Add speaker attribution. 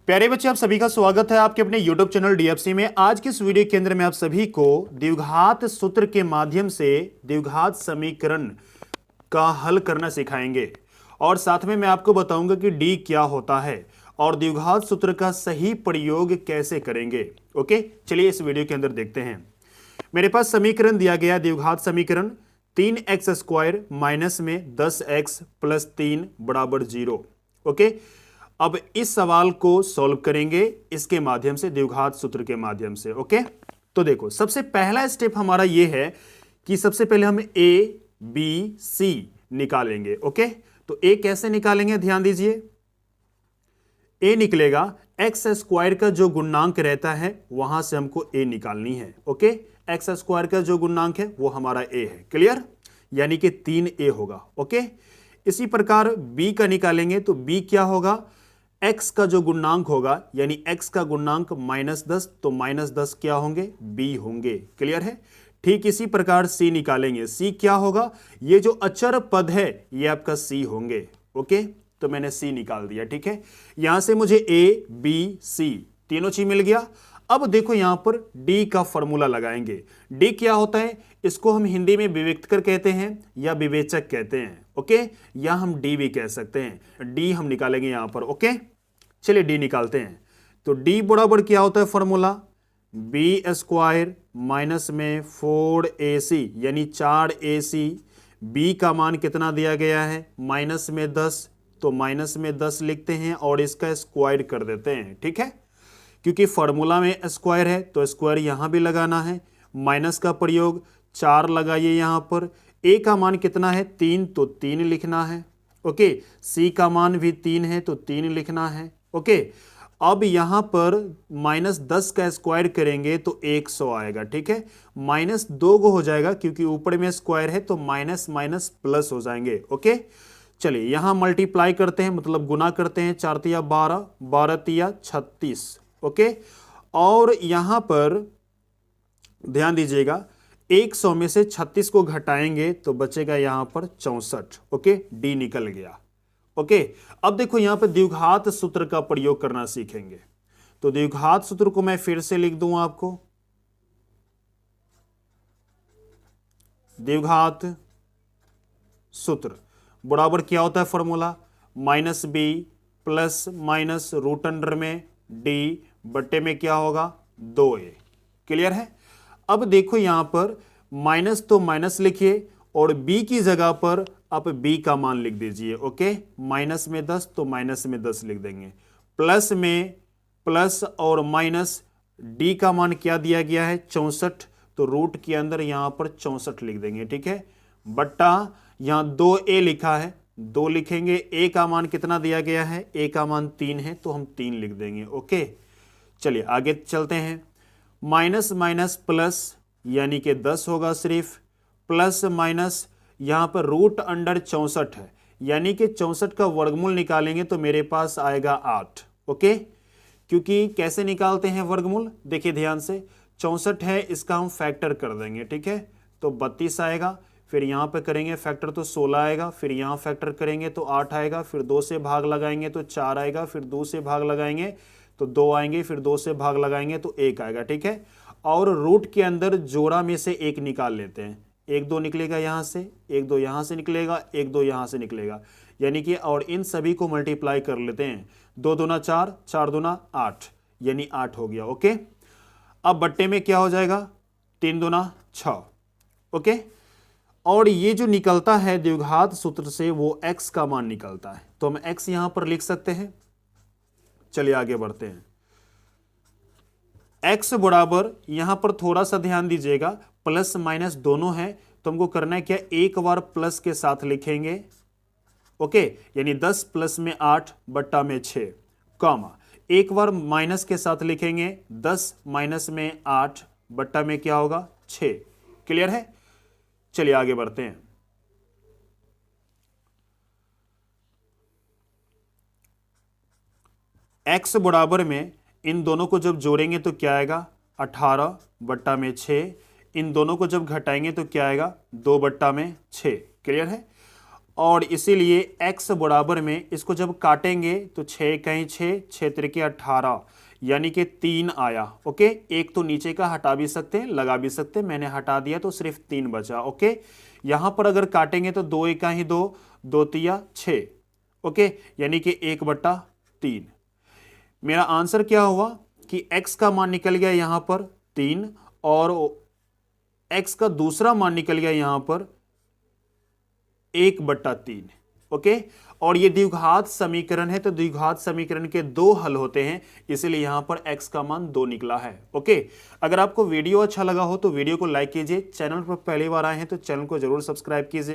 Speaker 1: प्यारे बच्चे, आप सभी का स्वागत है आपके अपने YouTube चैनल DFC में। आज के इस वीडियो के अंदर में आप सभी को द्विघात सूत्र के माध्यम से द्विघात समीकरण का हल करना सिखाएंगे और साथ में मैं आपको बताऊंगा कि D क्या होता है और द्विघात सूत्र का सही प्रयोग कैसे करेंगे। ओके, चलिए इस वीडियो के अंदर देखते हैं। मेरे पास समीकरण दिया गया द्विघात समीकरण 3x² माइनस में 10x प्लस 3 बराबर 0। ओके, अब इस सवाल को सॉल्व करेंगे इसके माध्यम से, द्विघात सूत्र के माध्यम से। ओके, तो देखो सबसे पहला स्टेप हमारा यह है कि सबसे पहले हम ए बी सी निकालेंगे। ओके, तो ए कैसे निकालेंगे, ध्यान दीजिए। ए निकलेगा x² का जो गुणांक रहता है वहां से हमको ए निकालनी है। ओके, x² का जो गुणांक है वो हमारा ए है। क्लियर, यानी कि 3a होगा। ओके, इसी प्रकार b का निकालेंगे तो b क्या होगा, x का जो गुणांक होगा यानी x का गुणांक -10, तो -10 क्या होंगे, b होंगे। क्लियर है। ठीक इसी प्रकार c निकालेंगे, c क्या होगा, ये जो अचर पद है ये आपका c होंगे। ओके, तो मैंने c निकाल दिया। ठीक है, यहां से मुझे a b c तीनों चीज मिल गया। अब देखो यहां पर d का फॉर्मूला लगाएंगे। d क्या होता है, इसको हम हिंदी में विविक्तकर कहते हैं या विवेचक कहते हैं। ओके, या हम d भी कह सकते हैं। d हम निकालेंगे यहां पर। ओके, चलिए d निकालते हैं। तो d बराबर क्या होता है फॉर्मूला, b² माइनस में 4ac यानी 4ac। b का मान कितना दिया गया है, माइनस में 10, तो माइनस में 10 लिखते हैं और इसका स्क्वायर कर देते हैं। ठीक है, क्योंकि फॉर्मूला में स्क्वायर है तो स्क्वायर यहां भी लगाना है। माइनस का प्रयोग 4 लगाइए यहां पर। a का मान कितना है, 3, तो 3 लिखना है। ओके, c का मान भी 3 है तो 3 लिखना है। ओके, अब यहां पर -10 का स्क्वायर करेंगे तो 100 आएगा। ठीक है, -2 को हो जाएगा क्योंकि ऊपर में स्क्वायर है तो माइनस माइनस प्लस हो जाएंगे। ओके, चलिए यहां मल्टीप्लाई करते हैं, मतलब गुना करते हैं। 4 तिया 12, 12 तिया 36। ओके, और यहां पर ध्यान दीजिएगा 100 में से 36 को घटाएंगे तो बचेगा यहां पर 64। ओके, डी निकल गया। ओके, अब देखो यहां पर द्विघात सूत्र का प्रयोग करना सीखेंगे। तो द्विघात सूत्र को मैं फिर से लिख दूं आपको। द्विघात सूत्र बराबर क्या होता है formula, -b plus minus root under में d बट्टे में क्या होगा, 2a। क्लियर है। अब देखो यहां पर माइनस तो माइनस लिखिए और b की जगह पर आप b का मान लिख दीजिए। ओके, माइनस में 10 तो माइनस में 10 लिख देंगे। प्लस में प्लस और माइनस, d का मान क्या दिया गया है, 64, तो रूट के अंदर यहां पर 64 लिख देंगे। ठीक है, बट्टा यहां 2a लिखा है, 2 लिखेंगे। a का मान कितना दिया गया है, a का मान 3 है तो हम 3 लिख देंगे। ओके, चलिए आगे चलते हैं। माइनस माइनस प्लस यानी कि 10 होगा सिर्फ, प्लस माइनस यहां पर रूट अंडर 64 है यानी कि 64 का वर्गमूल निकालेंगे तो मेरे पास आएगा 8। ओके, क्योंकि कैसे निकालते हैं वर्गमूल, देखिए ध्यान से। 64 है, इसका हम फैक्टर कर देंगे। ठीक है, तो 32 आएगा, फिर यहां पे करेंगे फैक्टर तो 16 आएगा, फिर यहां फैक्टर करेंगे तो 8 आएगा, फिर 2 से भाग लगाएंगे तो 4 आएगा, फिर 2 से भाग लगाएंगे तो 2 आएंगे, फिर 2 से भाग लगाएंगे तो 1 आएगा। ठीक है, और रूट के अंदर जोड़ा में से 1 निकाल लेते हैं। 1 2 निकलेगा यहां से, 1 2 यहां से निकलेगा, 1 2 यहां से निकलेगा, यानी कि और इन सभी को मल्टीप्लाई कर लेते हैं। 2 दूना 4, 4 दूना 8, यानी 8 हो गया। ओके, अब बट्टे में क्या हो जाएगा, 3 दूना 6। ओके, और ये जो निकलता है द्विघात सूत्र से वो x का मान निकलता है, तो हम x यहां पर लिख सकते हैं। चलिए आगे बढ़ते हैं। x बराबर यहां पर थोड़ा सा ध्यान दीजिएगा, प्लस माइनस दोनों है तो हमको करना है क्या, एक बार प्लस के साथ लिखेंगे। ओके, यानी 10 प्लस में 8 बट्टा में 6, कॉमा एक बार माइनस के साथ लिखेंगे 10 माइनस में 8 बट्टा में क्या होगा, 6। क्लियर है। चलिए आगे बढ़ते हैं। x बराबर में इन दोनों को जब जोड़ेंगे तो क्या आएगा, 18 बट्टा में 6। इन दोनों को जब घटाएंगे तो क्या आएगा, 2 बट्टा में 6। क्लियर है। और इसीलिए x बराबर में इसको जब काटेंगे तो 6 कहीं 6, 6 त्रिके 18, यानी कि 3 आया। ओके, एक तो नीचे का हटा भी सकते हैं, लगा भी सकते हैं, मैंने हटा दिया तो सिर्फ 3 बचा। ओके, यहां पर अगर काटेंगे तो 2 एका ही 2, 2 तिया 6। ओके, यानी कि 1/3। मेरा आंसर क्या हुआ कि x का मान निकल गया यहां पर 3 और x का दूसरा मान निकल गया यहां पर 1/3। ओके, और ये द्विघात समीकरण है तो द्विघात समीकरण के 2 हल होते हैं, इसलिए यहां पर x का मान 2 निकला है। ओके, अगर आपको वीडियो अच्छा लगा हो तो वीडियो को लाइक कीजिए, चैनल पर पहली बार आए हैं तो चैनल को जरूर सब्सक्राइब कीजिए।